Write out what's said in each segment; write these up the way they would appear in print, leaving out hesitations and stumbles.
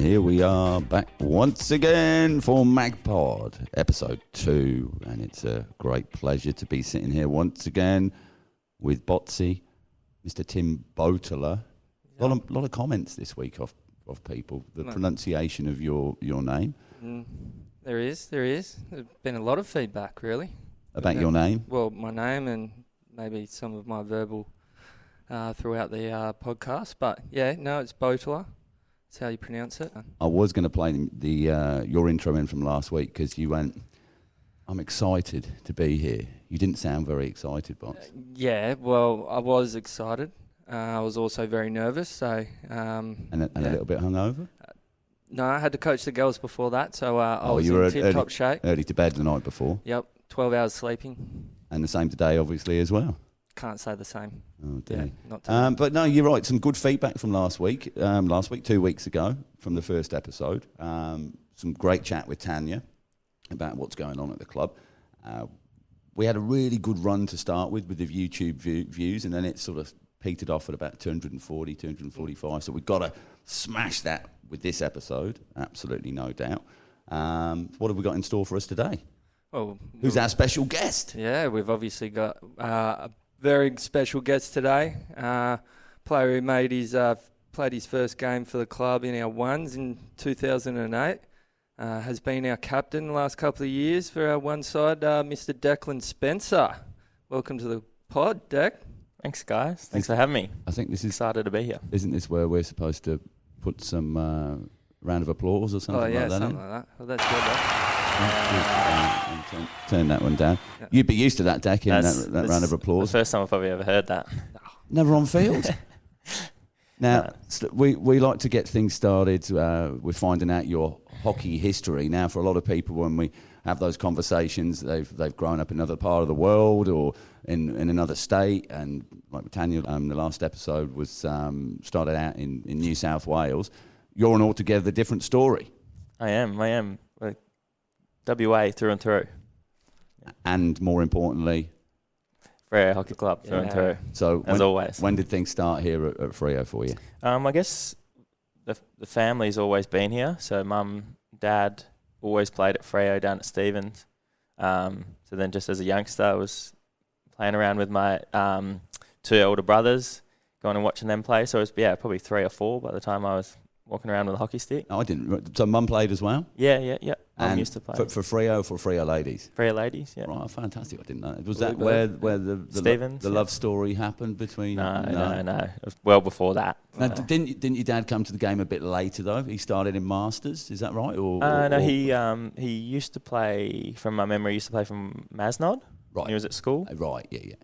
here we are back once again for Pod Ep2, and it's a great pleasure to be sitting here once again with Botsy, Mr. Tim Boteler. A lot of comments this week of people, the pronunciation of your name. There is. There's been a lot of feedback, really. About your name? Well, my name and maybe some of my verbal throughout the podcast. But yeah, no, it's Boteler. That's how you pronounce it. I was going to play your intro in from last week because you went, I'm excited to be here. You didn't sound very excited, Bots. Yeah, well, I was excited. I was also very nervous. So and a little bit hungover? No, I had to coach the girls before that, so I was in tip-top shape. Early to bed the night before? Yep, 12 hours sleeping. And the same today, obviously, as well? Can't say the same. Oh, dear. Yeah, not today. But no, you're right. Some good feedback from last week, 2 weeks ago, from the first episode. Some great chat with Tanya about what's going on at the club. We had a really good run to start with the YouTube views, and then it sort of petered off at about 240, 245. So we've got to smash that with this episode, absolutely no doubt. What have we got in store for us today? Well, who's our special guest? Yeah, we've obviously got a very special guest today. Player who played his first game for the club in our ones in 2008. Has been our captain the last couple of years for our one side, Mr. Declan Spencer. Welcome to the pod, Dec. Thanks, guys. Thanks for having me. I think this is excited to be here. Isn't this where we're supposed to put some round of applause or something like that? Oh, yeah, something like that. Well, that's good, though. Turn that one down. Yeah. You'd be used to that, Dec, in that round of applause. The first time I've probably ever heard that. Never on field. Now, we like to get things started with finding out your hockey history. Now, for a lot of people, when we have those conversations, they've grown up in another part of the world or in another state. And like with Tanya, the last episode was started out in New South Wales. You're an altogether different story. I am. WA through and through. And more importantly, Freo Hockey Club through and through. So always. When did things start here at Freo for you? I guess the family's always been here. So mum, dad always played at Freo down at Stevens. So then just as a youngster, I was playing around with my 2 older brothers, going and watching them play. So it was probably 3 or 4 by the time I was walking around with a hockey stick. Oh, I didn't. So mum played as well? Yeah. Mum used to play. For Freo ladies? Freo ladies, yeah. Right, fantastic. I didn't know. Was that where the love story happened between? No. It was well before that. Now, didn't your dad come to the game a bit later though? He started in Masters, is that right? No, he used to play, from my memory, from Masnod. Right. When he was at school. Right, yeah.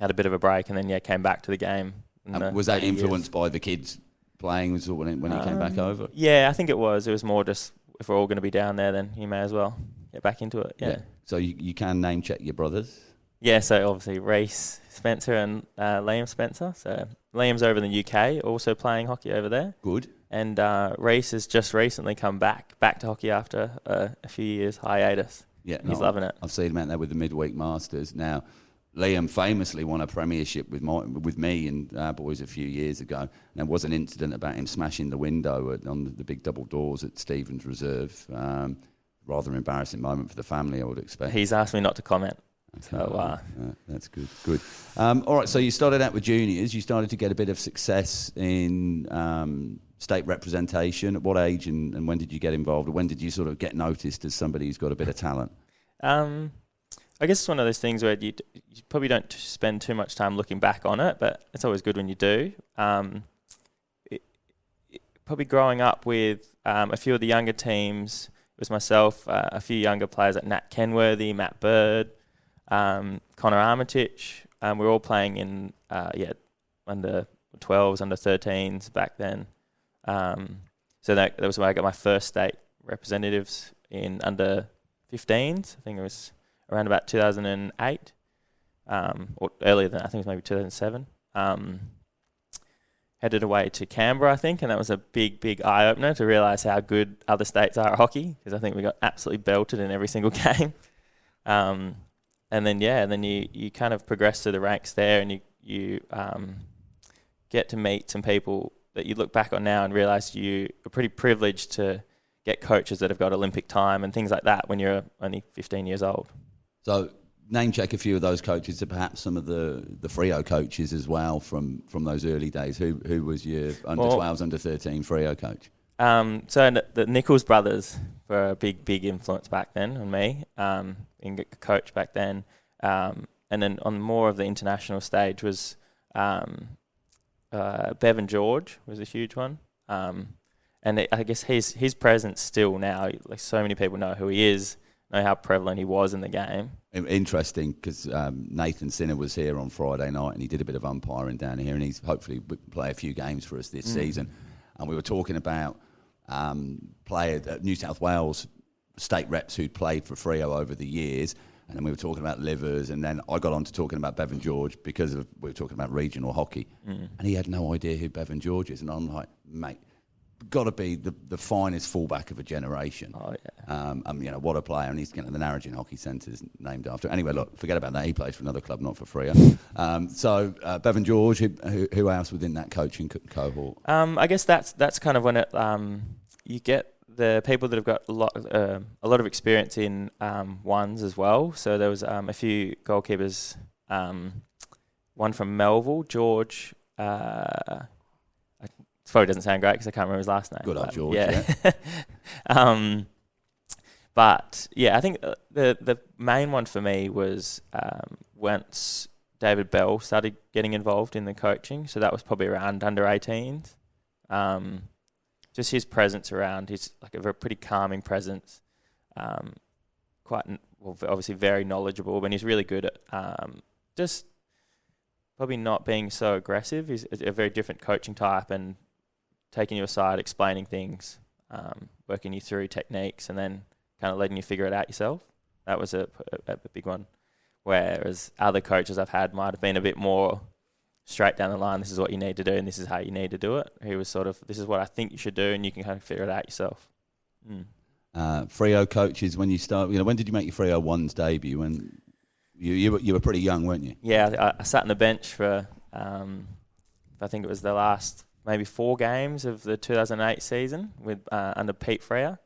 Had a bit of a break and then came back to the game. Was that influenced by the kids playing when he came back over? Yeah, I think it was. It was more just, if we're all going to be down there, then you may as well get back into it. Yeah. So you can name check your brothers? Yeah, so obviously Reece Spencer and Liam Spencer. So Liam's over in the UK, also playing hockey over there. Good. And Reece has just recently come back to hockey after a few years hiatus. Yeah, he's loving it. I've seen him out there with the midweek Masters. Now, Liam famously won a premiership with me and our boys a few years ago. And there was an incident about him smashing the window on the big double doors at Stevens Reserve. Rather embarrassing moment for the family, I would expect. He's asked me not to comment. Okay. So that's good. All right, so you started out with juniors. You started to get a bit of success in state representation. At what age and when did you get involved? Or when did you sort of get noticed as somebody who's got a bit of talent? I guess it's one of those things where you probably don't spend too much time looking back on it, but it's always good when you do. Probably growing up with a few of the younger teams, it was myself, a few younger players like Nat Kenworthy, Matt Bird, Connor Armitage. We were all playing in under 12s, under 13s back then. So that was where I got my first state representatives in under 15s. I think it was around about 2008, or earlier than that. I think it was maybe 2007. Headed away to Canberra, I think, and that was a big eye-opener to realise how good other states are at hockey, because I think we got absolutely belted in every single game. And then you kind of progress through the ranks there, and you get to meet some people that you look back on now and realise you are pretty privileged to get coaches that have got Olympic time and things like that when you're only 15 years old. So name check a few of those coaches, and perhaps some of the Freo coaches as well from those early days. Who was your under-12s, under-13 Freo coach? So the Nichols brothers were a big influence back then on me, being a coach back then. And then on more of the international stage was Bevan George was a huge one. And I guess his presence still now, like so many people know who he is, know how prevalent he was in the game. Interesting, because Nathan Sinner was here on Friday night and he did a bit of umpiring down here, and he's hopefully play a few games for us this season. And we were talking about New South Wales state reps who'd played for Freo over the years, and then we were talking about Livers, and then I got on to talking about Bevan George because we were talking about regional hockey, and he had no idea who Bevan George is, and I'm like, mate, got to be the finest fullback of a generation. Oh yeah. What a player, and he's the Narrogin Hockey Centre's named after. Anyway, look, forget about that. He plays for another club, not for Freo. So Bevan George, who else within that coaching cohort? I guess that's kind of when it you get the people that have got a lot of experience in ones as well. So there was a few goalkeepers. One from Melville, George. It probably doesn't sound great because I can't remember his last name. Good old George, yeah. But yeah, I think the main one for me was once David Bell started getting involved in the coaching. So that was probably around under 18s. Just his presence around, he's like a very pretty calming presence. Obviously very knowledgeable, but he's really good at just probably not being so aggressive. He's a very different coaching type and taking you aside, explaining things, working you through techniques, and then kind of letting you figure it out yourself. That was a big one. Whereas other coaches I've had might have been a bit more straight down the line. This is what you need to do, and this is how you need to do it. He was sort of, this is what I think you should do, and you can kind of figure it out yourself. Freo coaches, when you start, when did you make your Freo ones debut? When you were pretty young, weren't you? Yeah, I sat on the bench for I think it was the last maybe 4 games of the 2008 season with under Pete Freo,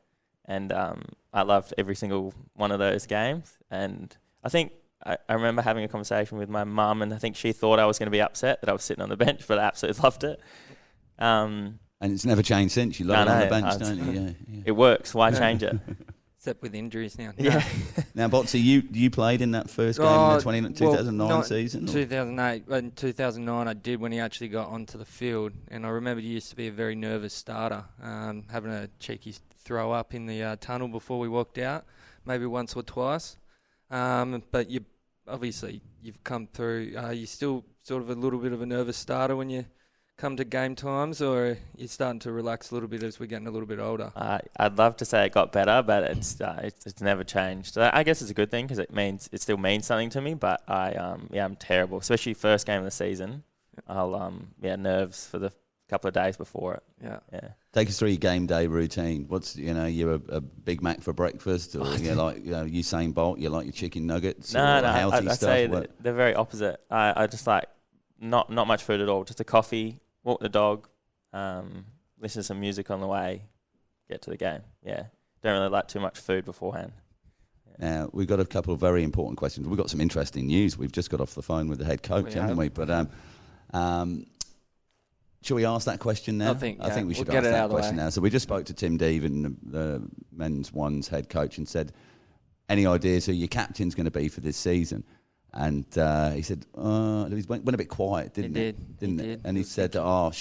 and I loved every single one of those games. And I think I remember having a conversation with my mum, and I think she thought I was going to be upset that I was sitting on the bench, but I absolutely loved it. And it's never changed since. You love it on the bench, don't you? Yeah. It works. Why change it? Except with injuries now. Yeah. Now, Botsy, you played in that first game in the 2009 season? 2008. In 2009 I did, when he actually got onto the field. And I remember he used to be a very nervous starter, having a cheeky throw up in the tunnel before we walked out, maybe once or twice. But you've come through. You're still sort of a little bit of a nervous starter when you come to game times, or you're starting to relax a little bit as we're getting a little bit older? I'd love to say it got better, but it's never changed. So I guess it's a good thing because it still means something to me. But I'm terrible, especially first game of the season. I'll nerves for the couple of days before it. Yeah. Take us through your game day routine. What's you're a Big Mac for breakfast, or you're like Usain Bolt? You like your chicken nuggets? No, healthy I stuff? say they're very opposite. I just like not much food at all. Just a coffee. Walk the dog, listen to some music on the way, get to the game. Yeah, don't really like too much food beforehand. Yeah. Now, we've got a couple of very important questions. We've got some interesting news. We've just got off the phone with the head coach, haven't we? But shall we ask that question now? I think we should ask that question now. So we just spoke to Tim Deaven, the men's ones head coach, and said, any ideas who your captain's going to be for this season? And he said, he went a bit quiet, didn't he? Didn't it? And he said, I'm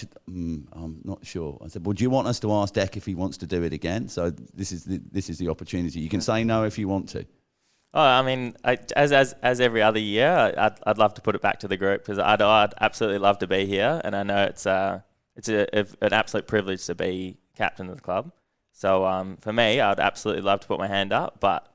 not sure. I said, well, do you want us to ask Deck if he wants to do it again? So this is the opportunity. You can say no if you want to. Oh, I mean, as every other year, I'd love to put it back to the group because I'd absolutely love to be here, and I know it's an absolute privilege to be captain of the club. So for me, I'd absolutely love to put my hand up, but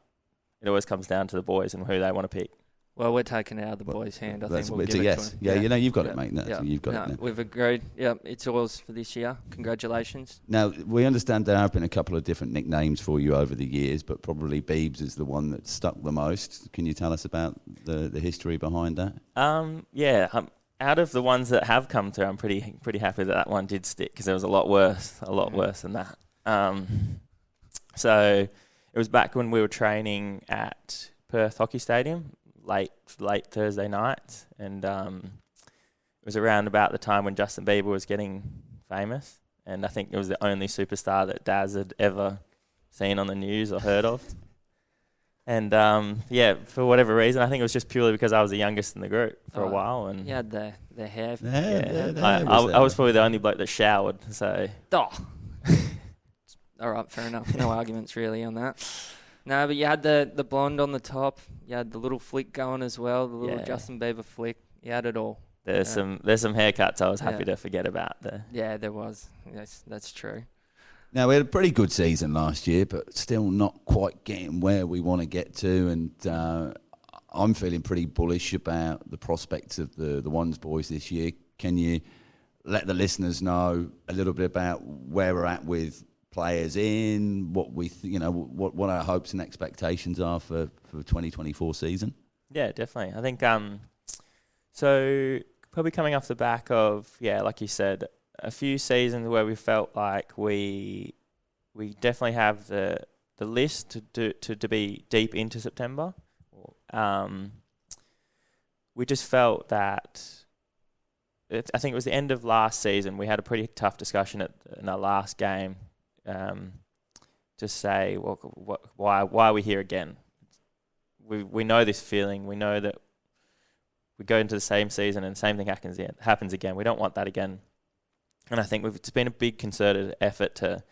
it always comes down to the boys and who they want to pick. Well, we're taking it out of the boys' hand. I think we'll give it to them. Yeah, you've got it, mate. You've got it. We've agreed. Yeah, it's yours for this year. Congratulations. Now, we understand there have been a couple of different nicknames for you over the years, but probably Beebs is the one that stuck the most. Can you tell us about the history behind that? out of the ones that have come through, I'm pretty happy that one did stick, because it was a lot worse than that. So it was back when we were training at Perth Hockey Stadium, late Thursday night, and it was around about the time when Justin Bieber was getting famous, and I think it was the only superstar that Daz had ever seen on the news or heard of. And for whatever reason, I think it was just purely because I was the youngest in the group for a while. And you had the hair. I was probably the only bloke that showered. So. Oh. All right, fair enough. No arguments really on that. No, but you had the blonde on the top. You had the little flick going as well, the little Justin Bieber flick. You had it all. There's some haircuts I was happy to forget about there. Yeah, there was. Yes, that's true. Now, we had a pretty good season last year, but still not quite getting where we want to get to. And I'm feeling pretty bullish about the prospects of the Ones boys this year. Can you let the listeners know a little bit about where we're at with players in, what what our hopes and expectations are for the 2024 season? Yeah, definitely. I think so. Probably coming off the back of like you said, a few seasons where we felt like we definitely have the list to be deep into September. We just felt that I think it was the end of last season. We had a pretty tough discussion in our last game to say, well, why are we here again? We know this feeling. We know that we go into the same season and the same thing happens again. We don't want that again. And I think it's been a big concerted effort to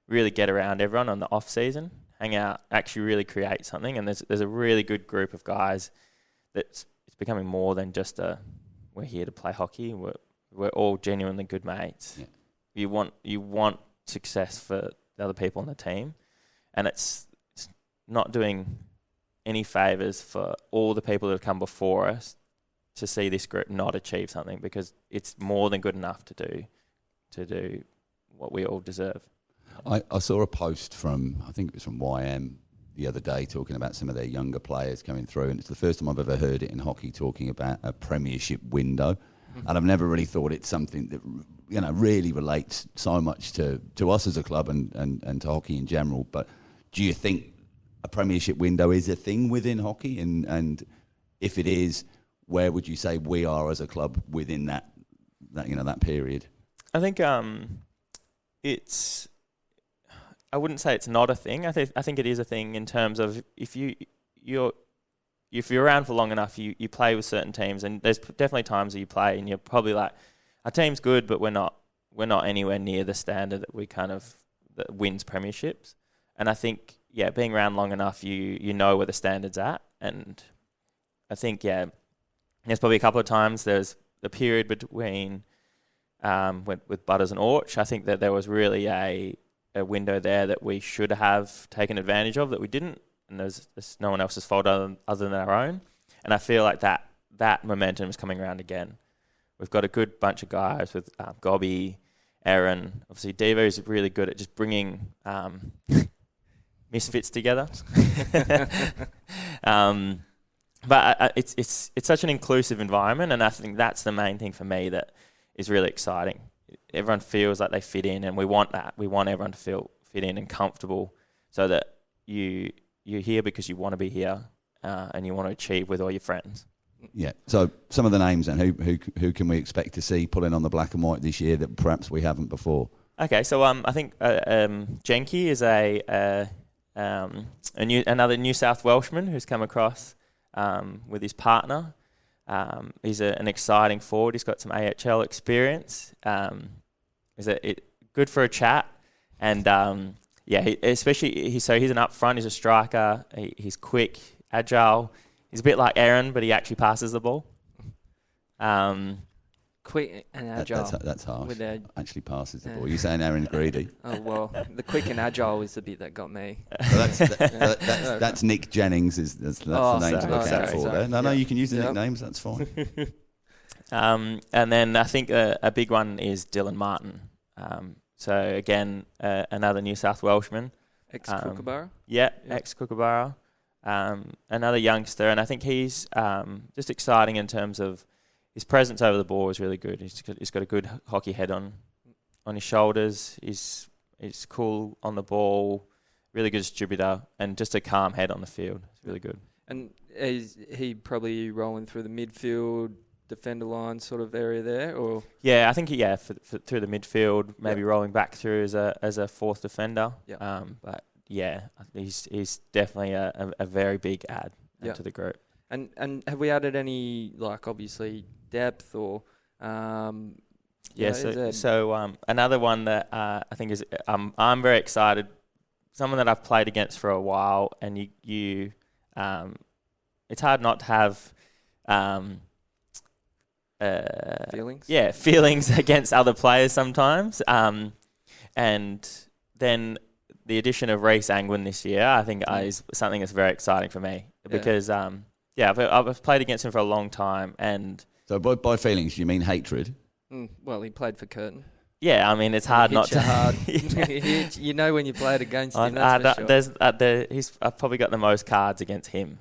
really get around everyone on the off season, hang out, actually really create something. And there's a really good group of guys it's becoming more than just we're here to play hockey. We're all genuinely good mates. Yeah. You want success for the other people on the team, and it's not doing any favours for all the people that have come before us to see this group not achieve something, because it's more than good enough to do what we all deserve. I saw a post from, I think it was from YM the other day, talking about some of their younger players coming through, and it's the first time I've ever heard it in hockey, talking about a premiership window. Mm-hmm. And I've never really thought it's something that really relates so much to us as a club and to hockey in general. But do you think a premiership window is a thing within hockey? And if it is, where would you say we are as a club within that period? I think it's. I wouldn't say it's not a thing. I think it is a thing in terms of if you're around for long enough, you play with certain teams, and there's definitely times that you play and you're probably like, our team's good, but we're not anywhere near the standard that wins premierships. And I think being around long enough, you know where the standard's at, and I think there's probably a couple of times there's a period between with Butters and Orch. I think that there was really a window there that we should have taken advantage of that we didn't, and there's no one else's fault other than our own. And I feel like that momentum is coming around again. We've got a good bunch of guys with Gobby, Aaron. Obviously, Devo is really good at just bringing misfits together. But it's such an inclusive environment, and I think that's the main thing for me that is really exciting. Everyone feels like they fit in, and we want that. We want everyone to fit in and comfortable, so that you're here because you want to be here, and you want to achieve with all your friends. Yeah. So some of the names then, who can we expect to see pulling on the black and white this year that perhaps we haven't before? Okay, so I think Jenky is another New South Welshman who's come across with his partner. He's an exciting forward. He's got some AHL experience. He's good for a chat, and he's an up front. He's a striker. He's quick, agile. He's a bit like Aaron, but he actually passes the ball. Quick and agile. That's harsh. Actually passes the ball. You're saying Aaron's greedy? Oh, well, the quick and agile is the bit that got me. Well, that's Nick Jennings. That's the name to look out for there. No, you can use the nicknames. That's fine. And then I think a big one is Dylan Martin. So again, another New South Welshman. Ex-Kookaburra? Ex-Kookaburra. Another youngster, and I think he's just exciting in terms of his presence over the ball is really good. He's got a good hockey head on his shoulders. He's cool on the ball, really good distributor, and just a calm head on the field. It's really good. And is he probably rolling through the midfield, defender line sort of area there, or? Yeah, I think for through the midfield, maybe rolling back through as a fourth defender. Yep. But yeah, he's definitely a very big add to the group. And have we added any, like, obviously depth or? So another one that I think is I'm very excited. Someone that I've played against for a while, and you it's hard not to have feelings. Yeah, feelings against other players sometimes. And then the addition of Reece Angwin this year, I think is something that's very exciting for me because I've played against him for a long time, and so by feelings you mean hatred? Well, he played for Curtin. Yeah, I mean it's hard not to. Hard. You know when you played against him. That's for sure. I've probably got the most cards against him.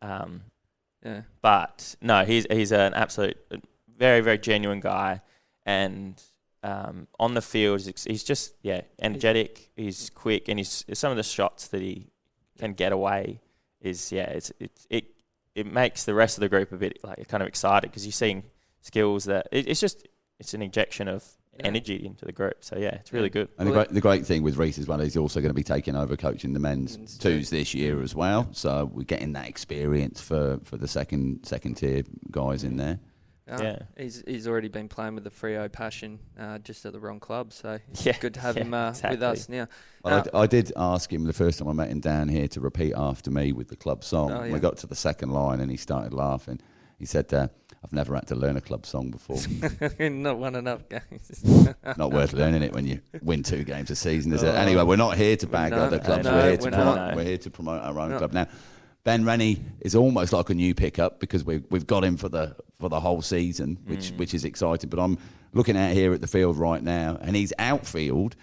Yeah. But no, he's an absolute, very very genuine guy, and on the field he's just energetic. He's quick, and some of the shots that he can get away it makes the rest of the group a bit like kind of excited because you're seeing skills that it's an injection of energy into the group. So yeah, it's really good. And the great thing with Reece as well is he's also going to be taking over coaching the men's twos this year as well. So we're getting that experience for the second tier guys in there. He's already been playing with the Freo passion, just at the wrong club. So it's good to have him with us now. Well, I did ask him the first time I met him down here to repeat after me with the club song. We got to the second line and he started laughing. He said, I've never had to learn a club song before. Not won enough games. Not worth learning it when you win 2 games a season, is it? Anyway, we're not here to bag other clubs. We're here to promote our own club. Now, Ben Rennie is almost like a new pickup because we've got him for the whole season, which is exciting. But I'm looking out here at the field right now, and he's outfield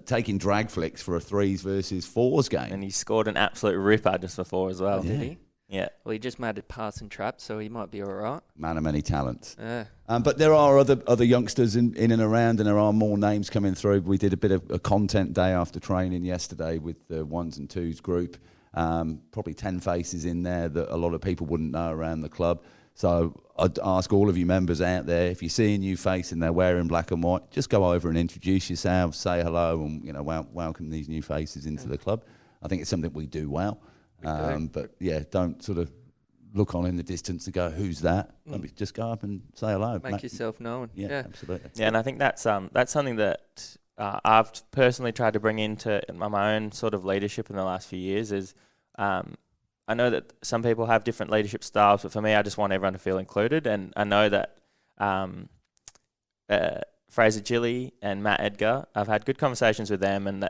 taking drag flicks for a 3s versus 4s game. And he scored an absolute ripper just before as well. Did he? Yeah. Well, he just made a passing trap, so he might be all right. Man of many talents. Yeah. But there are other youngsters in and around, and there are more names coming through. We did a bit of a content day after training yesterday with the 1s and 2s group. Probably 10 faces in there that a lot of people wouldn't know around the club. So I'd ask all of you members out there, if you see a new face and they're wearing black and white, just go over and introduce yourselves, say hello, and welcome these new faces into the club. I think it's something we do well. But don't sort of look on in the distance and go, who's that? Just go up and say hello. Make yourself known. Yeah, absolutely. Yeah, and I think that's something that I've personally tried to bring into my own sort of leadership in the last few years is I know that some people have different leadership styles, but for me, I just want everyone to feel included. And I know that Fraser Gilly and Matt Edgar, I've had good conversations with them, and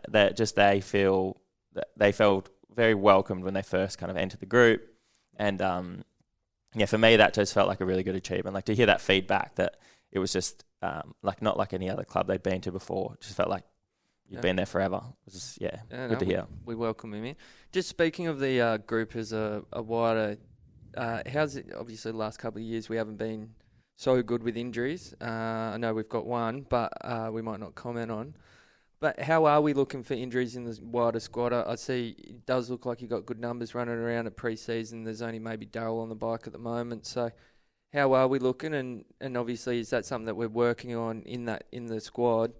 they felt very welcomed when they first kind of entered the group. And for me, that just felt like a really good achievement. Like to hear that feedback that it was just not like any other club they'd been to before. It just felt like you've been there forever. It was just, good to hear. We welcome him in. Just speaking of the group as a wider, how's it? Obviously, the last couple of years we haven't been so good with injuries. I know we've got one, but we might not comment on. But how are we looking for injuries in the wider squad? I see it does look like you've got good numbers running around at pre-season. There's only maybe Darryl on the bike at the moment. So how are we looking? And obviously, is that something that we're working on in the squad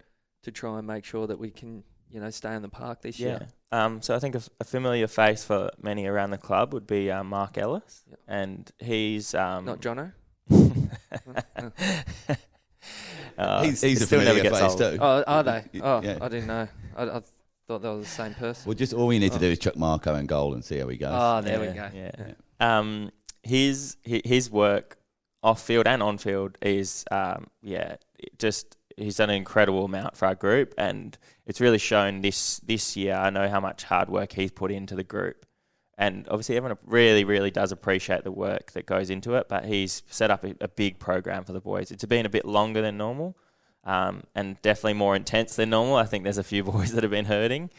to try and make sure that we can, stay in the park this year? So I think a familiar face for many around the club would be Mark Ellis. Yep. And he's... Not Jono? He's a familiar face too. Oh, are they? Oh, yeah. I didn't know. I thought they were the same person. Well, just all you need to do is chuck Marco in goal and see how he goes. Oh, there we go. Yeah. His work off field and on field is he's done an incredible amount for our group, and it's really shown this year. I know how much hard work he's put into the group. And obviously everyone really, really does appreciate the work that goes into it, but he's set up a big program for the boys. It's been a bit longer than normal, and definitely more intense than normal. I think there's a few boys that have been hurting.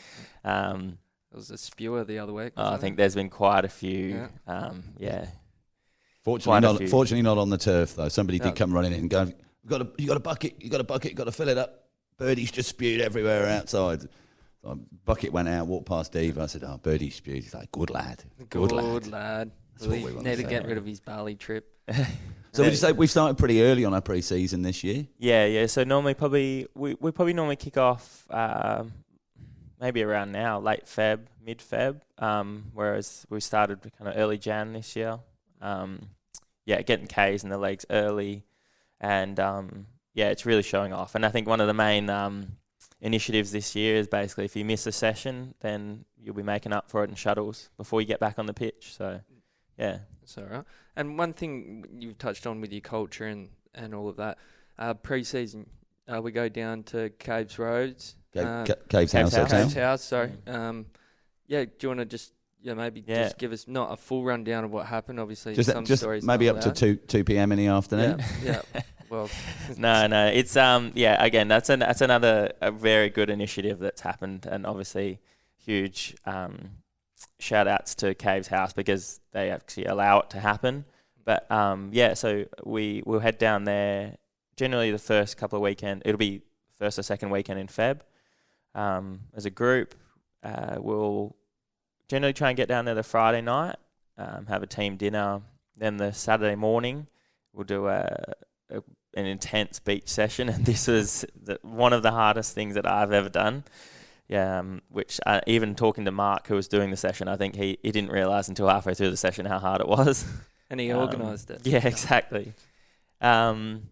There was a spewer the other week. I think there's been quite a few. Fortunately not on the turf though. Somebody No. did come running in and go, you got a bucket, got to fill it up. Birdie's just spewed everywhere outside. So bucket went out, walked past Steve. I said, "Oh, Birdie spewed." He's like, "Good lad, good lad." That's what we want need to to say, get right? rid of his Bali trip. So would you say we've started pretty early on our pre-season this year? Yeah. So normally we probably normally kick off maybe around now, late Feb, mid Feb. Whereas we started kind of early Jan this year. Getting Ks in the legs early, and it's really showing off. And I think one of the main initiatives this year is basically if you miss a session, then you'll be making up for it in shuttles before you get back on the pitch. So, yeah. That's all right. And one thing you've touched on with your culture and all of that, pre-season, we go down to Caves Roads. Caves House. Sorry. Do you want to just just give us not a full rundown of what happened? Obviously, some stories maybe up to 2 p.m. in the afternoon. Yeah. Well, no. It's again, that's another very good initiative that's happened, and obviously huge shout outs to Caves House because they actually allow it to happen. But so we'll head down there. Generally, the first couple of weekends, it'll be first or second weekend in Feb. As a group, we'll generally try and get down there the Friday night, have a team dinner. Then the Saturday morning, we'll do an intense beach session, and this was one of the hardest things that I've ever done. Which even talking to Mark, who was doing the session, I think he didn't realise until halfway through the session how hard it was. And he organised it. Yeah, exactly. And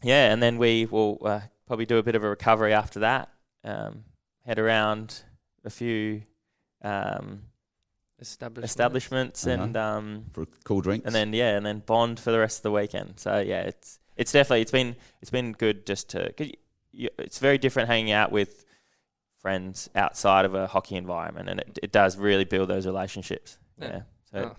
then we will probably do a bit of a recovery after that. Head around a few establishments and for cool drinks, and then bond for the rest of the weekend. So it's definitely it's been good just to. 'Cause it's very different hanging out with friends outside of a hockey environment, and it does really build those relationships. Yeah. So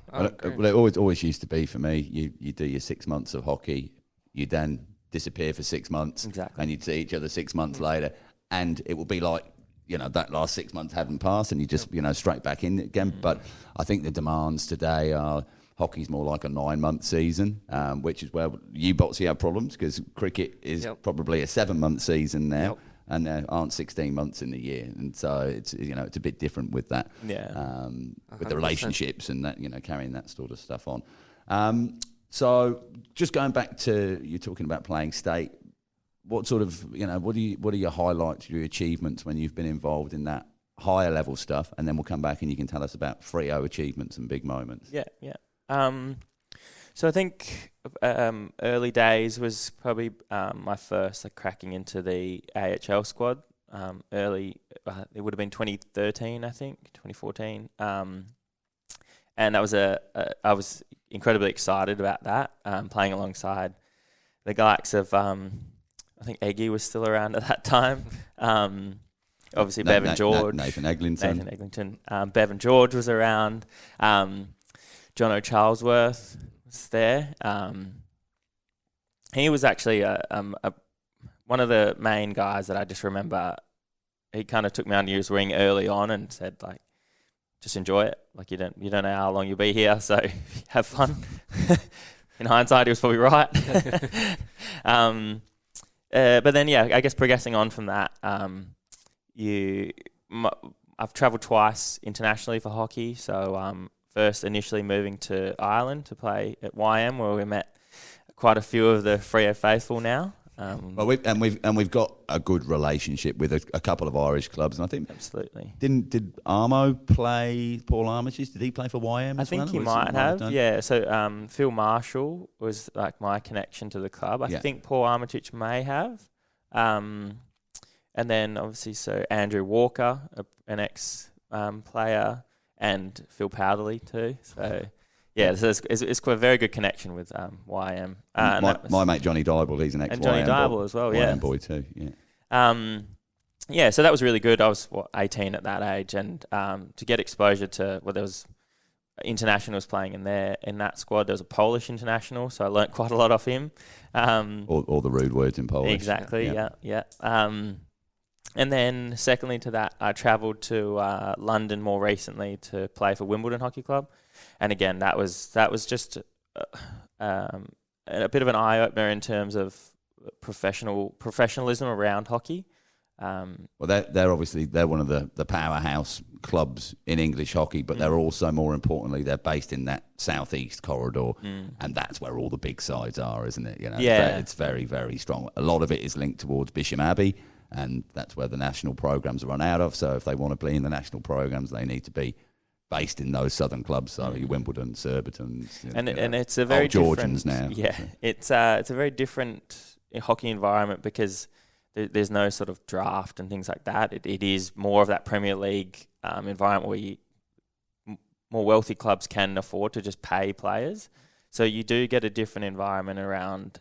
it always used to be for me. You do your 6 months of hockey, you then disappear for 6 months, exactly, and you'd see each other 6 months later, and it will be like that last 6 months hadn't passed, and you just straight back in again. But I think the demands today are hockey's more like a 9-month season, which is where you Botsy have problems because cricket is probably a 7-month season now. And there aren't 16 months in the year, and so it's it's a bit different with that. With the relationships and that carrying that sort of stuff on. So just going back to you talking about playing state, what sort of what are your highlights, your achievements when you've been involved in that higher level stuff, and then we'll come back and you can tell us about Freo achievements and big moments. So I think early days was probably my first cracking into the AHL squad. It would have been 2013, I think, 2014. And that was I was incredibly excited about that, playing alongside the likes of, I think Eggy was still around at that time. Obviously Bevan George. Nathan Eglinton. Bevan George was around. John O'Charlesworth was there. He was actually one of the main guys that I just remember. He kind of took me under his wing early on and said, just enjoy it. You don't know how long you'll be here, so have fun. In hindsight, he was probably right. But then, I guess progressing on from that, I've travelled twice internationally for hockey. So first, initially moving to Ireland to play at YM, where we met quite a few of the Freo faithful now. We've got a good relationship with a couple of Irish clubs, and I think absolutely. Did Armo play Paul Armitage? Did he play for YM? I think he might have. Yeah. So Phil Marshall was my connection to the club. I think Paul Armitage may have. And then obviously Andrew Walker, an ex player, and Phil Powderly too. So. Yeah, so it's quite a very good connection with YM. My mate Johnny Dybel, he's an ex-YM. And Johnny Dybel as well, YM boy too, yeah. So that was really good. I was 18 at that age, and to get exposure to there was internationals playing in that squad. There was a Polish international, so I learnt quite a lot off him. All the rude words in Polish. Exactly. Yeah. And then secondly to that, I travelled to London more recently to play for Wimbledon Hockey Club. And again, that was just a bit of an eye opener in terms of professionalism around hockey. Well, they're obviously one of the powerhouse clubs in English hockey, but they're also, more importantly, they're based in that southeast corridor, and that's where all the big sides are, isn't it? You know, it's very, very strong. A lot of it is linked towards Bisham Abbey, and that's where the national programs are run out of. So if they want to play in the national programs, they need to be based in those southern clubs, so Wimbledon, Surbiton, and it's a very Georgians different, now. Yeah, it's a very different hockey environment because there's no sort of draft and things like that. It is more of that Premier League environment where more wealthy clubs can afford to just pay players. So you do get a different environment around,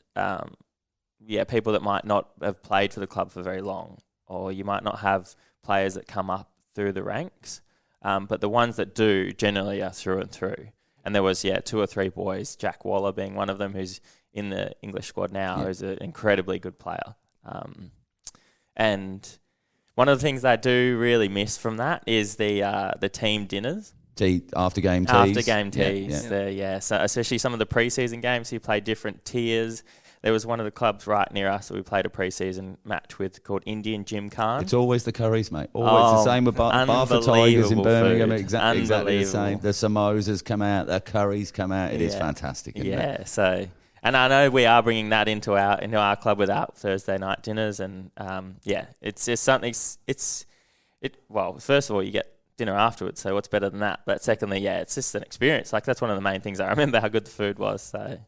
people that might not have played for the club for very long, or you might not have players that come up through the ranks. But the ones that do generally are through and through. And there was, 2 or 3 boys, Jack Waller being one of them, who's in the English squad now, who's an incredibly good player. And one of the things I do really miss from that is the team dinners. After game teas. After game teas, so especially some of the pre-season games, you play different tiers. There was one of the clubs right near us that we played a pre-season match with called Indian Jim Khan. It's always the curries, mate. Always the same with Barford Tigers in Birmingham. Food. Exactly the same. The samosas come out, the curries come out. It is fantastic, isn't it? So... And I know we are bringing that into our club with our Thursday night dinners, and it's just something. Well, first of all, you get dinner afterwards, so what's better than that? But secondly, it's just an experience. Like, that's one of the main things. I remember how good the food was. So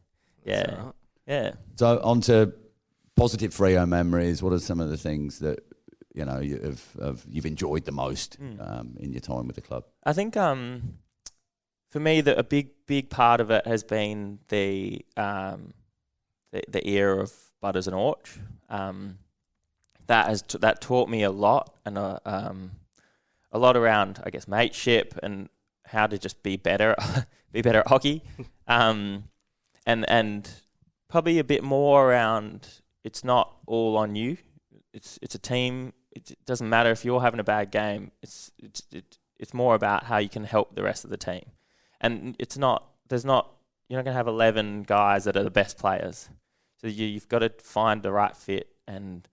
yeah. So on to positive Freo memories. What are some of the things that you've enjoyed the most in your time with the club? I think for me, a big part of it has been the era of Butters and Orch. That taught me a lot, and a lot around, I guess, mateship and how to just be better at hockey, and probably a bit more around it's not all on you. It's a team. It doesn't matter if you're having a bad game. It's more about how you can help the rest of the team. And you're not going to have 11 guys that are the best players. So you've got to find the right fit, and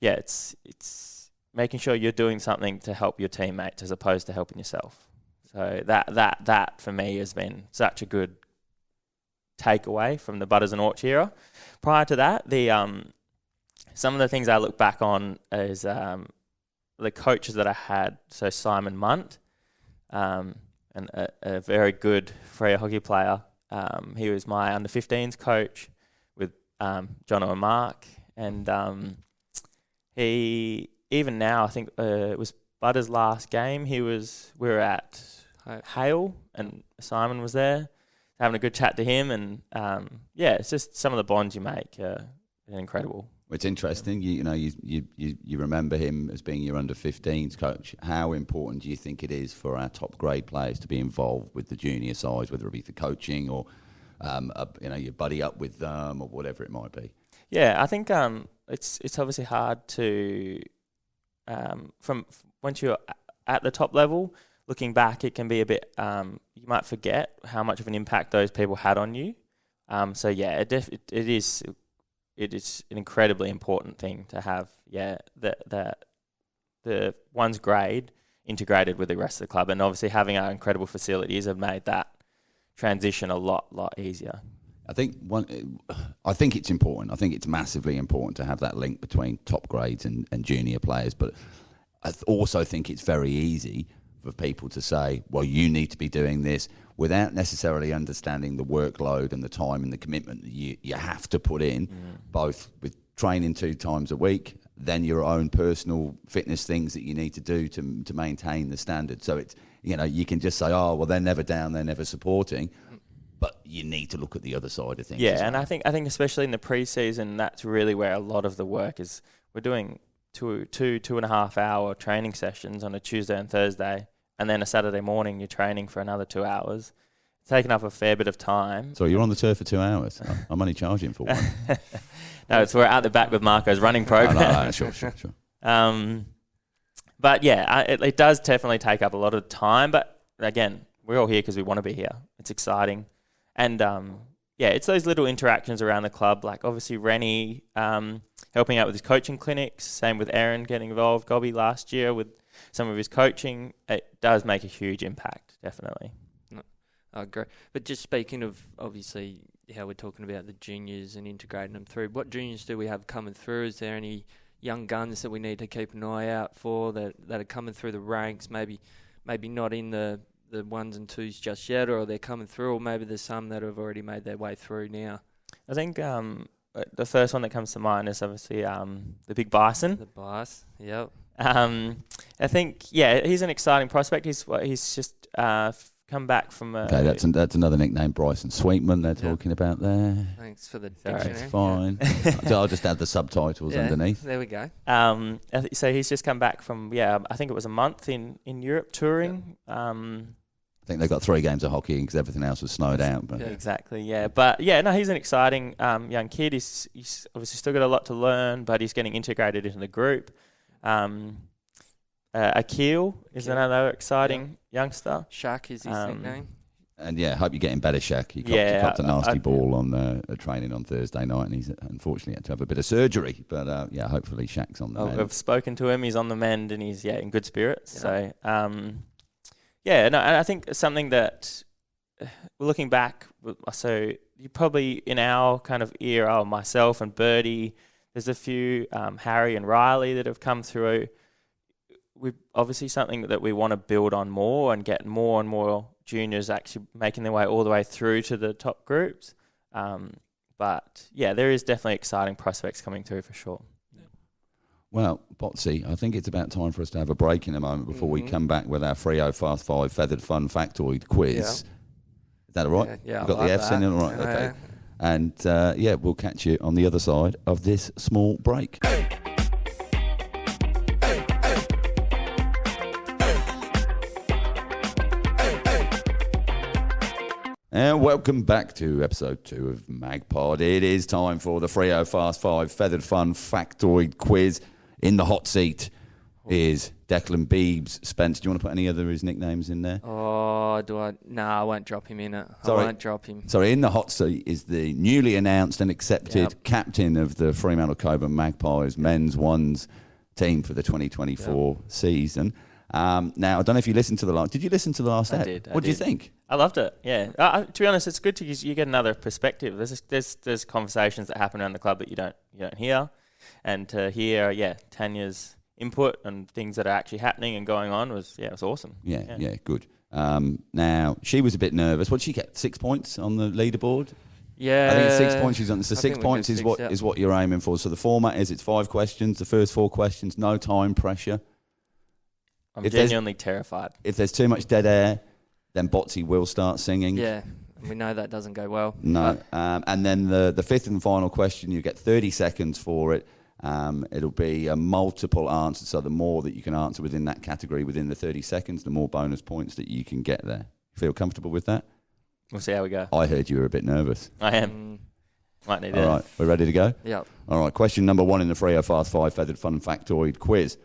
it's making sure you're doing something to help your teammates as opposed to helping yourself. So that for me has been such a good takeaway from the Butters and Orch era. Prior to that, some of the things I look back on is the coaches that I had. So Simon Munt, and a very good Freo hockey player. He was my under-15s coach with Jono and Mark. And he, even now, I think it was Butters' last game, we were at Hale, and Simon was there, having a good chat to him. And it's just some of the bonds you make are incredible. It's interesting. You remember him as being your under-15s coach. How important do you think it is for our top grade players to be involved with the junior sides, whether it be for coaching or you buddy up with them or whatever it might be? Yeah, I think it's obviously hard to from once you're at the top level. Looking back, it can be a bit. You might forget how much of an impact those people had on you. It is. It is an incredibly important thing to have, the one's grade integrated with the rest of the club. And obviously having our incredible facilities have made that transition a lot easier. I think it's important. I think it's massively important to have that link between top grades and junior players. But I also think it's very easy for people to say, well, you need to be doing this, without necessarily understanding the workload and the time and the commitment that you have to put in, both with training 2 times a week, then your own personal fitness things that you need to do to maintain the standard. So it's, you can just say, oh, well, they're never down, they're never supporting, but you need to look at the other side of things. Yeah, well. And I think especially in the pre-season, that's really where a lot of the work is. We're doing 2.5 hour training sessions on a Tuesday and Thursday, and then a Saturday morning you're training for another 2 hours. It's taken up a fair bit of time. So you're on the turf for 2 hours. I'm only charging for one. No, we're out the back with Marco's running program. No, sure. But it does definitely take up a lot of time. But again, we're all here because we want to be here. It's exciting. And it's those little interactions around the club. Like obviously Rennie helping out with his coaching clinics. Same with Aaron getting involved. Gobby last year with some of his coaching. It does make a huge impact, definitely. I agree. But just speaking of, obviously, how we're talking about the juniors and integrating them through, what juniors do we have coming through? Is there any young guns that we need to keep an eye out for that are coming through the ranks, maybe not in the ones and twos just yet, or they're coming through, or maybe there's some that have already made their way through now? I think the first one that comes to mind is obviously the Big Bison. The Bice, yep. I think, he's an exciting prospect. He's just come back from okay, that's another nickname, Bryson Sweetman they're talking about there. Thanks for the That's dictionary. fine. I'll just add the subtitles underneath. There we go. So he's just come back from, I think it was a month in Europe touring. I think they've got 3 games of hockey because everything else was snowed out. But. Yeah, exactly, yeah. But, he's an exciting young kid. He's obviously still got a lot to learn, but he's getting integrated into the group. Akil is another exciting youngster. Shaq is his nickname. And hope you're getting better, Shaq. He copped a nasty ball on a training on Thursday night, and he's unfortunately had to have a bit of surgery. But hopefully Shaq's on the mend. I've spoken to him. He's on the mend, and he's in good spirits. Yeah. So and I think something that looking back, so you probably in our kind of era, myself and Birdie, there's a few Harry and Riley that have come through. We obviously something that we want to build on more and get more and more juniors actually making their way all the way through to the top groups. But there is definitely exciting prospects coming through for sure. Well, Botsy, I think it's about time for us to have a break in a moment before we come back with our Freo Fast 5 Feathered Fun Factoid quiz. Yeah. Is that all right? Yeah, You've got the F's in it, all right? Okay. And we'll catch you on the other side of this small break. And welcome back to episode 2 of MagPod. It is time for the Freo Fast 5 Feathered Fun Factoid quiz. In the hot seat is Declan Spencer. Do you want to put any other of his nicknames in there? Oh, do I? No, I won't drop him in it. Sorry. I won't drop him. Sorry, in the hot seat is the newly announced and accepted captain of the Fremantle Cockburn Magpies men's ones team for the 2024 season. Now, I don't know if you listened to the last... Did you listen to the last I did. What did you think? I loved it, yeah. To be honest, it's good to you get another perspective. There's conversations that happen around the club that you don't hear. And to hear, Tanya's input and things that are actually happening and going on was awesome. Yeah, good. Now, she was a bit nervous. What did she get? 6 points on the leaderboard? Yeah. I think it's 6 points she's on. So 6 points is what you're aiming for. So the format is it's 5 questions. The first 4 questions, no time pressure. I'm genuinely terrified. If there's too much dead air, then Botsy will start singing. Yeah, we know that doesn't go well. No. And then the fifth and final question, you get 30 seconds for it. It'll be a multiple answer, so the more that you can answer within that category within the 30 seconds, the more bonus points that you can get there. Feel comfortable with that? We'll see how we go. I heard you were a bit nervous. I am. Might need that. All right, we're ready to go? Yep. All right, question number 1 in the Freo Fast 5 Feathered Fun Factoid quiz.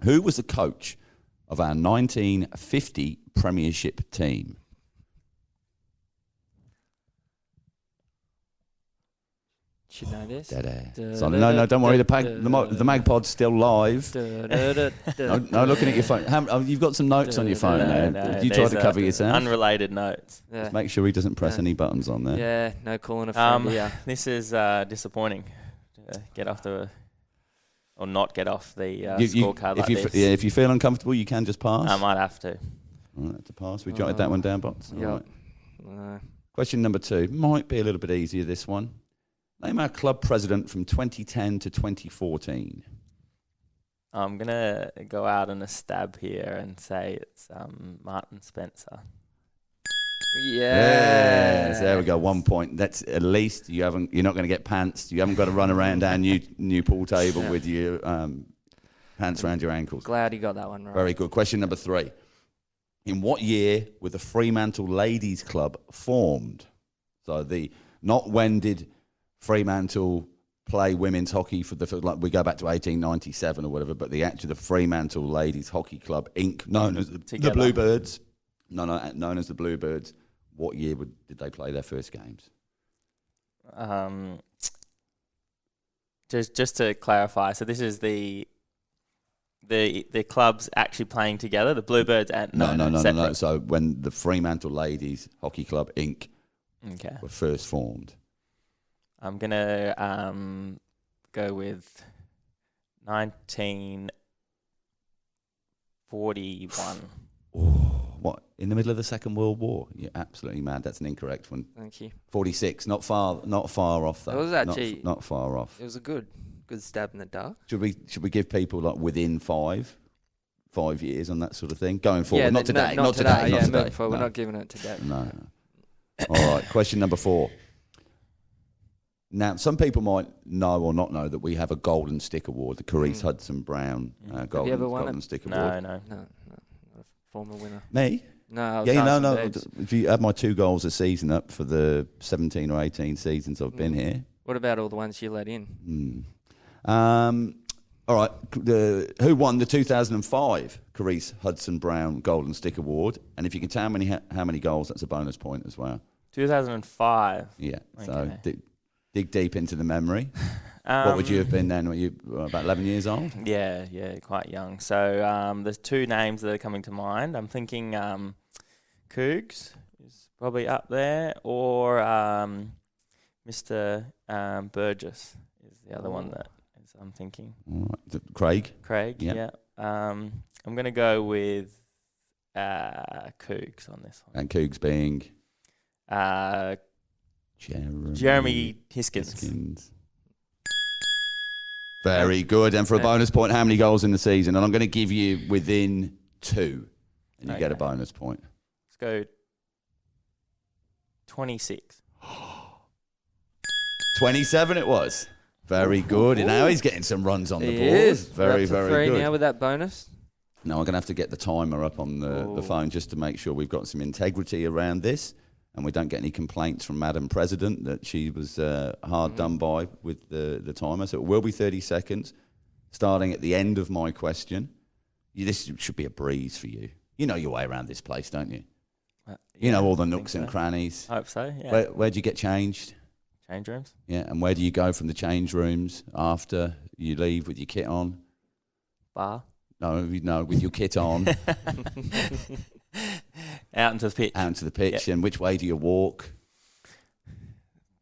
Who was the coach of our 1950 Premiership team? Should know this. Dead air. No, don't worry. The Magpod's still live. No, looking at your phone. You've got some notes on your phone there. No, you try to cover yourself. Unrelated notes. Yeah. Just make sure he doesn't press any buttons on there. Yeah, no calling a friend here. This is disappointing. Get off or not get off the scorecard like this. Yeah, if you feel uncomfortable, you can just pass. I might have to. All right, to pass. We jotted that one down, Bots. Yeah. Right. Question number 2 might be a little bit easier. This one. Name our club president from 2010 to 2014. I'm going to go out on a stab here and say it's Martin Spencer. Yes, there we go. 1 point. That's at least you're not going to get pants. You haven't got to run around our new pool table with your pants around your ankles. Glad you got that one right. Very good. Question number 3. In what year were the Fremantle Ladies Club formed? So not when did Fremantle play women's hockey we go back to 1897 or whatever, but the Fremantle Ladies Hockey Club Inc., known as the Bluebirds. Known as the Bluebirds. what year did they play their first games? Just to clarify, so this is the clubs actually playing together, the Bluebirds and no. So when the Fremantle Ladies Hockey Club Inc. were first formed, I'm gonna go with 1941. What, in the middle of the Second World War? You're absolutely mad. That's an incorrect one. Thank you. 46. Not far off though. It was actually not far off. It was a good stab in the dark. Should we give people like within 5 years on that sort of thing going forward? Yeah, not today. Not today. Not today. We're not giving it today. No. All right. Question number 4. Now, some people might know or not know that we have a Golden Stick Award, the Carice Hudson Brown Golden Stick Award. No. Not a former winner. Me? No. If you add my 2 goals a season up for the 17 or 18 seasons I've been here. What about all the ones you let in? All right. Who won the 2005 Carice Hudson Brown Golden Stick Award? And if you can tell how many goals, that's a bonus point as well. 2005. Yeah. Okay. So dig deep into the memory. What would you have been then? Were you about 11 years old? Yeah, quite young. So there's 2 names that are coming to mind. I'm thinking Cougs is probably up there, or Mr. Burgess is the other one that I'm thinking. All right. Craig, yeah. I'm going to go with Cougs on this one. And Cougs being? Jeremy Hiskins. Very good. And for a bonus point, how many goals in the season? And I'm going to give you within 2, and you get a bonus point. Let's go 26. 27 it was. Very good. And now he's getting some runs on the board. Is. Very, very good. Now with that bonus. Now I'm going to have to get the timer up on the phone just to make sure we've got some integrity around this and we don't get any complaints from Madam President that she was hard done by with the timer. So it will be 30 seconds, starting at the end of my question. This should be a breeze for you. You know your way around this place, don't you? You know all the nooks and crannies. I hope so, yeah. Where do you get changed? Change rooms. Yeah, and where do you go from the change rooms after you leave with your kit on? Bar. No, with your kit on. Out into the pitch. Out into the pitch. Yep. And which way do you walk?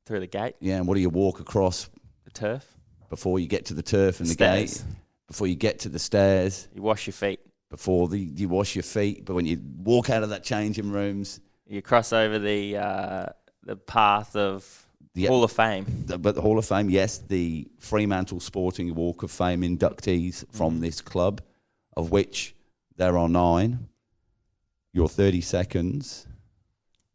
Through the gate. Yeah, and what do you walk across? The turf. Before you get to the turf and the stairs. Gate. Before you get to the stairs. You wash your feet. You wash your feet, but when you walk out of that changing rooms. You cross over the path of Hall of Fame. But the Hall of Fame, yes, the Fremantle Sporting Walk of Fame inductees from this club, of which there are 9. Your 30 seconds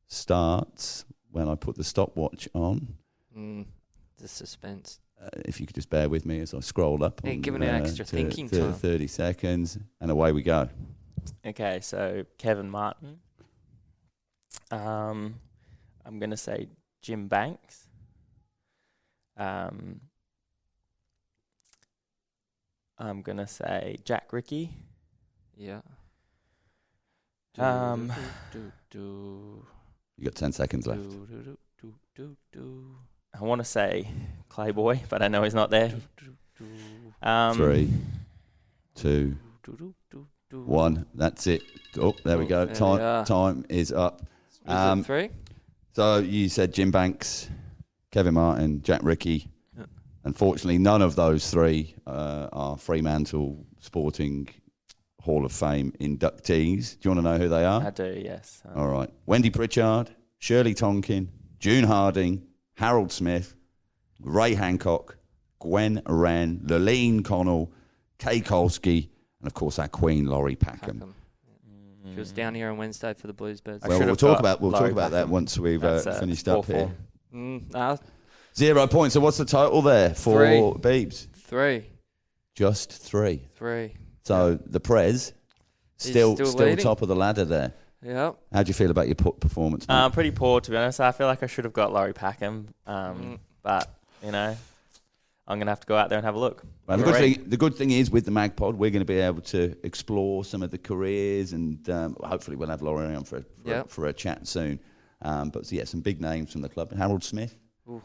starts when I put the stopwatch on. The suspense. If you could just bear with me as I scroll up. Yeah, give it an extra thinking time. 30 seconds, and away we go. Okay, so Kevin Martin. I'm going to say Jim Banks. I'm going to say Jack Rickey. Yeah. You got 10 seconds left. I want to say Clayboy, but I know he's not there. 3, 2, 1. That's it. Oh, there we go. Time is up. Was it 3? So you said Jim Banks, Kevin Martin, Jack Rickey. Yeah. Unfortunately, none of those 3 are Fremantle Sporting Hall of Fame inductees. Do you want to know who they are? I do, yes. All right. Wendy Pritchard, Shirley Tonkin, June Harding, Harold Smith, Ray Hancock, Gwen Wren, Lurleen Connell, Kay Kolsky, and of course our Queen, Laurie Packham. She was down here on Wednesday for the Bluesbirds. Well, we'll talk about that once we've finished up here. 0 points. So what's the total there for 3. Beebs? 3. Just 3. 3. So the Prez still top of the ladder there. Yeah. How do you feel about your performance, mate? Pretty poor, to be honest. I feel like I should have got Laurie Packham, but you know, I'm going to have to go out there and have a look. Well, the good thing is with the Magpod, we're going to be able to explore some of the careers, and hopefully we'll have Laurie on for a chat soon. But yeah, some big names from the club. Harold Smith, Ooh.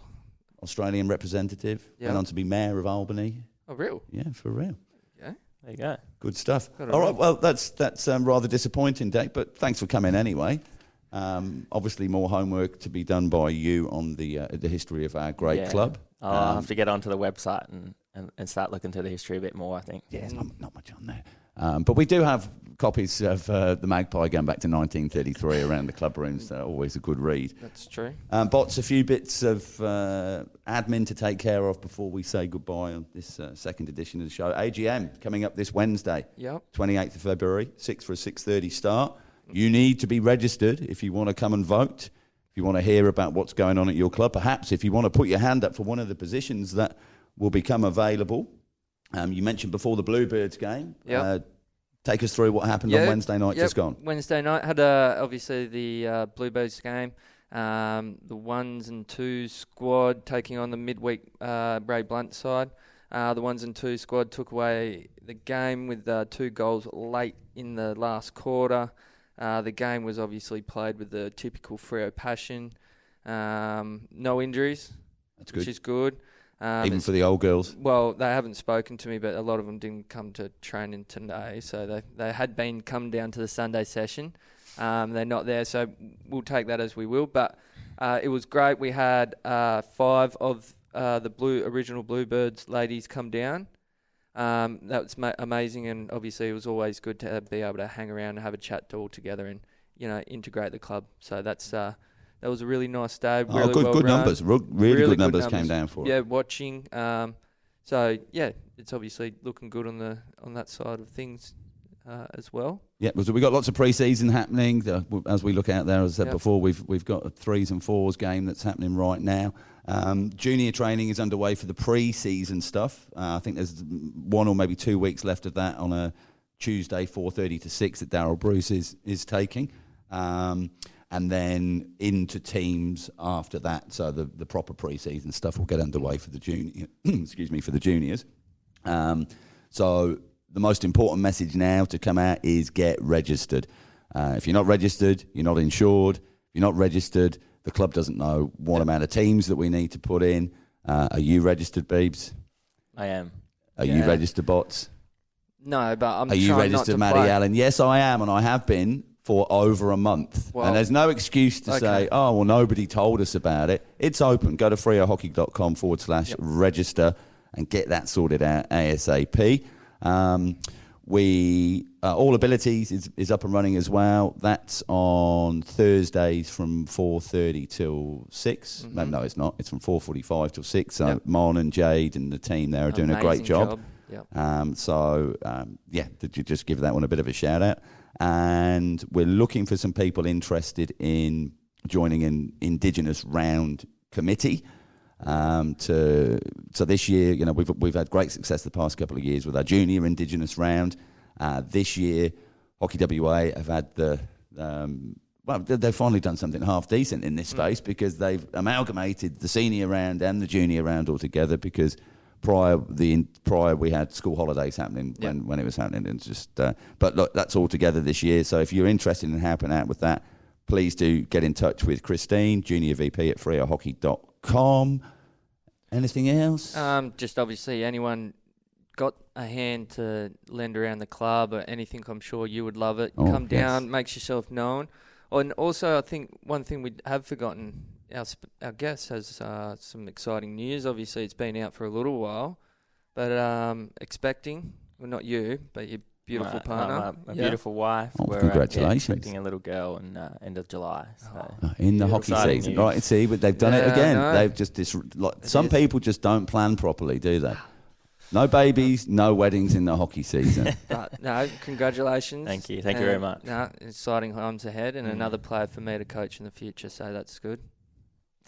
Australian representative, went on to be Mayor of Albany. Oh, real? Yeah, for real. Yeah. There you go. Good stuff. All right, well, that's rather disappointing, Dec, but thanks for coming anyway. Obviously, more homework to be done by you on the history of our great club. I'll have to get onto the website and start looking to the history a bit more, I think. Yeah, there's not much on there. But we do have copies of the Magpie going back to 1933 around the club rooms. So always a good read. That's true. Bots, a few bits of admin to take care of before we say goodbye on this second edition of the show. AGM coming up this Wednesday, 28th of February, 6 for a 6:30 start. You need to be registered if you want to come and vote, if you want to hear about what's going on at your club. Perhaps if you want to put your hand up for one of the positions that will become available. You mentioned before the Bluebirds game. Take us through what happened on Wednesday night just gone. Wednesday night had obviously the Bluebirds game. The 1s and 2s squad taking on the midweek Ray Blunt side. The 1s and 2s squad took away the game with 2 goals late in the last quarter. The game was obviously played with the typical Freo passion. No injuries, which is good. Even for the old girls? Well, they haven't spoken to me, but a lot of them didn't come to training today. So they had been come down to the Sunday session. They're not there, so we'll take that as we will. But it was great. We had 5 of the original Bluebirds ladies come down. That was amazing, and obviously it was always good to be able to hang around and have a chat all together and integrate the club. So that was a really nice day. Really good numbers. Really good numbers came down for it. Yeah, watching. So yeah, it's obviously looking good on that side of things as well. Yeah, so we've got lots of pre-season happening. As we look out there, as I said before, we've got a 3s and 4s game that's happening right now. Junior training is underway for the pre-season stuff. I think there's 1 or maybe 2 weeks left of that on a Tuesday, 4:30 to 6 that Darryl Bruce is taking. And then into teams after that. So the proper pre-season stuff will get underway for the juniors. So the most important message now to come out is get registered. If you're not registered, you're not insured. If you're not registered, the club doesn't know what amount of teams that we need to put in. Are you registered, Beebs? I am. Are you registered, Bots? No, but I'm Are you registered, Maddie Allen? Yes, I am, and I have been for over a month. Well, and there's no excuse to say, oh, well, nobody told us about it. It's open. Go to freohockey.com/register and get that sorted out ASAP. All Abilities is up and running as well. That's on Thursdays from 4:30 till 6. Mm-hmm. No, it's not. It's from 4:45 till 6. So Mon and Jade and the team there are doing a great job. Yep. Just give that one a bit of a shout out. And we're looking for some people interested in joining an Indigenous Round committee. So this year, we've had great success the past couple of years with our junior Indigenous Round. This year, Hockey WA have had they've finally done something half decent in this space because they've amalgamated the senior round and the junior round all together because prior we had school holidays happening when it was happening. And just but look, that's all together this year. So if you're interested in helping out with that, please do get in touch with Christine, Junior VP at freohockey.com. Anything else? Just obviously anyone got a hand to lend around the club or anything, I'm sure you would love it. Come down, makes yourself known. And also I think one thing we have forgotten, our guest has some exciting news. Obviously it's been out for a little while, but expecting, well not you, but your beautiful partner. My beautiful wife. Oh, congratulations. We're expecting a little girl in end of July. So. In the hockey season. News. Right, see, but they've done it again. No. They've just some people just don't plan properly, do they? No babies, no weddings in the hockey season. But no, congratulations. Thank you very much. No, exciting times ahead and another player for me to coach in the future, so that's good.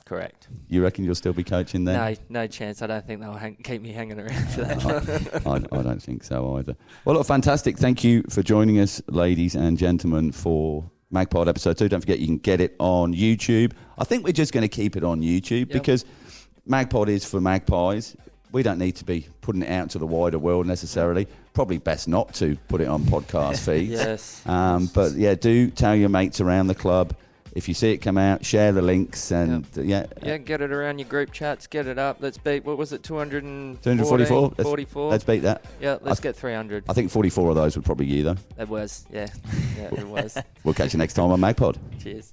Correct. You reckon you'll still be coaching then? No chance. I don't think they'll keep me hanging around for that. I don't think so either. Well, look, fantastic. Thank you for joining us, ladies and gentlemen, for Magpie episode 2. Don't forget you can get it on YouTube. I think we're just going to keep it on YouTube because Magpie is for magpies. We don't need to be putting it out to the wider world necessarily. Probably best not to put it on podcast feeds. Yes. But yeah, do tell your mates around the club. if you see it come out, share the links and Yeah, get it around your group chats, get it up. Let's beat, what was it, 244? 44. Let's beat that. Yeah, let's get 300. I think 44 of those were probably you, though. It was, yeah. Yeah, it was. We'll catch you next time on MagPod. Cheers.